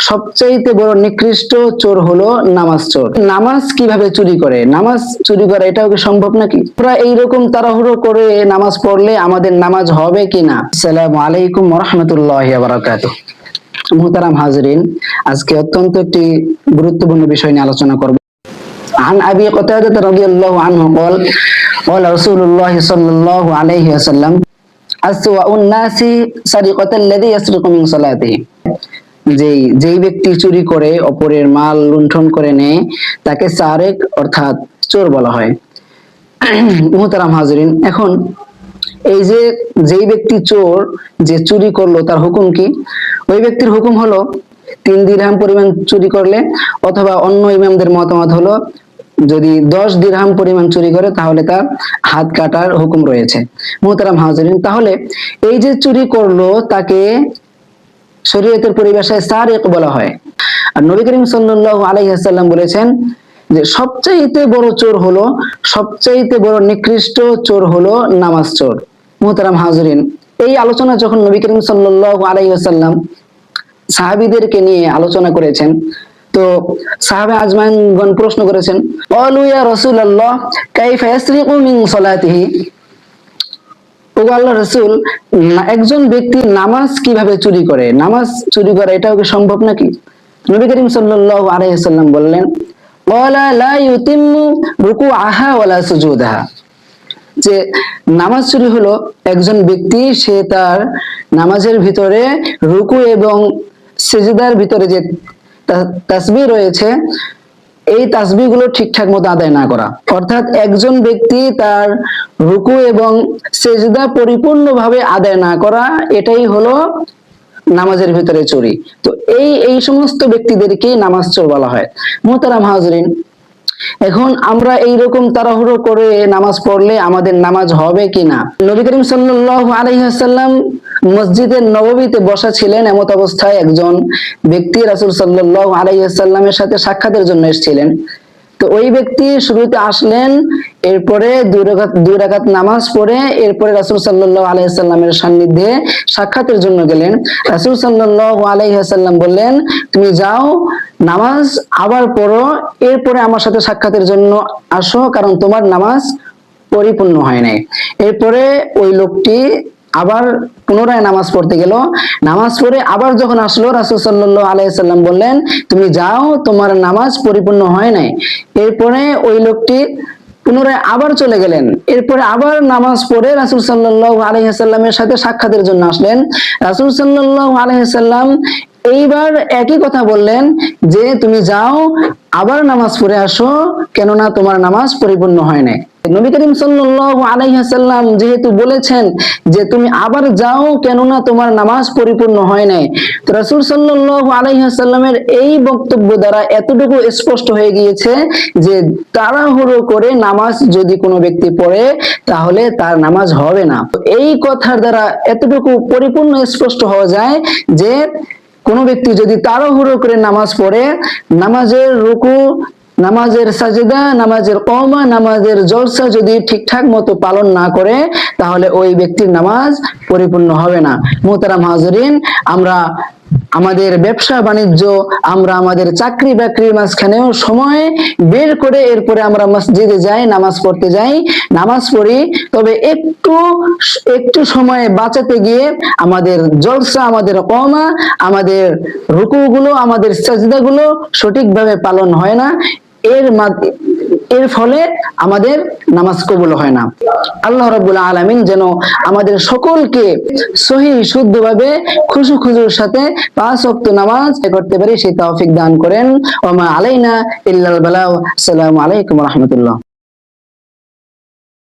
সবচাইতে বড় নিকৃষ্ট চোর হলো নামাজ চোর। নামাজ কিভাবে চুরি করে? নামাজ চুরি করা এটাও কি সম্ভব নাকি? আমরা এইরকম তাড়াহুড়ো করে নামাজ পড়লে আমাদের নামাজ হবে কিনা? আসসালামু আলাইকুম ওয়া রাহমাতুল্লাহি ওয়া বারাকাতুহু। মুহতারাম হাজিরিন, আজকে অত্যন্ত একটি গুরুত্বপূর্ণ বিষয় নিয়ে আলোচনা করব। عن أبي قتادة رضي الله عنه قال قال رسول الله صلى الله عليه وسلم أسوأ الناس سرقة الذي يسرق من صلاته। যেই ব্যক্তি চুরি করে অপরের মাল লুণ্ঠন করে নেয় তাকে সারেক অর্থাৎ চোর বলা হয়। মুহতারাম হাজিরিন, এখন এই যেই ব্যক্তি চোর, যে চুরি করলো, তার হুকুম কি? ওই ব্যক্তির হুকুম হলো 3 দিরহাম পরিমাণ চুরি করলে, অথবা অন্য ইমামদের মতামত হলো যদি 10 দিরহাম পরিমাণ চুরি করে তাহলে তার হাত কাটার হুকুম রয়েছে। মুহতারাম হাজিরিন, তাহলে এই যে চুরি করলো তাকে শরীয়তের পরিভাষায় সারিক বলা হয়। আর নবী করিম সাল্লাল্লাহু আলাইহি ওয়াসাল্লাম বলেছেন যে সবচাইতে বড় চোর হলো, সবচাইতে বড় নিকৃষ্ট চোর হলো নামাজ চোর। মুহতারাম হাজিরিন, এই আলোচনা যখন নবী করিম সাল্লাল্লাহু আলাইহি ওয়াসাল্লাম সাহাবীদেরকে নিয়ে আলোচনা করেছেন, তো সাহাবে আজমাইনগণ প্রশ্ন করেছেন, ক্বালু ইয়া রাসূলুল্লাহ কাইফা ইয়াসরিকু মিন সালাতিহি। ও আল্লাহর রাসূল, একজন ব্যক্তি নামাজ কিভাবে চুরি করে? নামাজ চুরি করা এটাও কি সম্ভব নাকি? নবী করিম সাল্লাল্লাহু আলাইহি ওয়াসাল্লাম বললেন, ক্বালা লা ইউতিম্মু রুকুআহা ওয়ালা সুজুদাহা। যে নামাজ চুরি হলো একজন ব্যক্তি, সে তার নামাজের ভিতরে রুকু এবং সিজদার ভিতরে যে তাসবিহ রয়েছে, এই তাসবিহগুলো ঠিকঠাক মতো আদায় না করা। অর্থাৎ একজন ব্যক্তি তার রুকু এবং সিজদা পরিপূর্ণভাবে আদায় না করা, এটাই হলো নামাজের ভিতরে চুরি। তো এই সমস্ত ব্যক্তিদেরকেই নামাজ চোর বলা হয়। মুহতারাম হাজিরিন, এখন আমরা এইরকম তাড়াহুড়ো করে নামাজ পড়লে আমাদের নামাজ হবে কিনা? নবী করিম সাল্লাল্লাহু আলাইহি ওয়াসাল্লাম মসজিদের নববীতে বসা ছিলেন, এমত অবস্থায় একজন ব্যক্তি রাসূল সাল্লাল্লাহু আলাইহি ওয়াসাল্লামের সাথে সাক্ষাতের জন্য এসেছিলেন। তো ওই ব্যক্তি শুরুতে আসলেন, এরপরে 2 রাকাত নামাজ পড়ে এরপরে রাসূল সাল্লাল্লাহু আলাইহি ওয়াসাল্লামের সান্নিধ্যে সাক্ষাতের জন্য গেলেন। রাসূল সাল্লাল্লাহু আলাইহি ওয়াসাল্লাম বললেন, তুমি যাও, নামাজ আবার পড়ো, এরপরে আমার সাথে সাক্ষাতের জন্য আসো, কারণ তোমার নামাজ পরিপূর্ণ হয় নাই। এরপরে ওই লোকটি আবার পুনরায় নামাজ পড়তে গেল। নামাজ পড়ে আবার যখন আসলো, রাসূল সাল্লাল্লাহু আলাইহি ওয়াসাল্লাম বললেন, তুমি যাও, তোমার নামাজ পরিপূর্ণ হয় নাই। এরপরে ওই লোকটি পুনরায় আবার চলে গেলেন। এরপরে আবার নামাজ পড়ে রাসূল সাল্লাল্লাহু আলাইহি ওয়াসাল্লামের সাথে সাক্ষাতের জন্য আসলেন। রাসূল সাল্লাল্লাহু আলাইহি ওয়াসাল্লাম এইবার একই কথা বললেন যে তুমি যাও, আবার নামাজ পড়ে আসো, কেননা তোমার নামাজ পরিপূর্ণ হয় নাই। নবী করিম সাল্লাল্লাহু আলাইহি ওয়াসাল্লাম যেহেতু বলেছেন যে তুমি আবার যাও, কেননা তোমার নামাজ পরিপূর্ণ হয় নাই, তো রাসূল সাল্লাল্লাহু আলাইহি ওয়াসাল্লামের এই বক্তব্য দ্বারা এতটুকু স্পষ্ট হয়ে গিয়েছে যে তাড়াহুড়ো করে নামাজ যদি কোনো ব্যক্তি পড়ে তাহলে তার নামাজ হবে না। এই কথার দ্বারা এতটুকু পরিপূর্ণ স্পষ্ট হওয়া যায় যে কোনো ব্যক্তি যদি তাড়াহুড়ো করে নামাজ পড়ে, নামাজের রুকু, নামাজের সাজদা, নামাজের কওমা, নামাজের জলসা যদি ঠিকঠাক মতো পালন না করে তাহলে ওই ব্যক্তির নামাজ পরিপূর্ণ হবে না। মুহতারাম হাজিরিন, আমরা আমাদের ব্যবসা বাণিজ্য, আমরা আমাদের চাকরি বাকরির মাঝখানেও সময় বের করে এরপরে আমরা মসজিদে যাই, নামাজ পড়তে যাই, নামাজ পড়ি, তবে একটু সময় বাঁচাতে গিয়ে আমাদের জলসা, আমাদের কওমা, আমাদের রুকুগুলো, আমাদের সাজদাগুলো সঠিকভাবে পালন হয় না। এর ফলে আমাদের নামাজ কবুল হয় না। আল্লাহ রাব্বুল আলামিন যেন আমাদের সকলকে সহিহ শুদ্ধভাবে খুশু খুজুর সাথে 5 ওয়াক্ত নামাজ করতে পারি সেই তৌফিক দান করেন। ওয়া মা আলাইনা ইল্লাল বালাগ। আসসালামু আলাইকুম ওয়া রাহমাতুল্লাহ।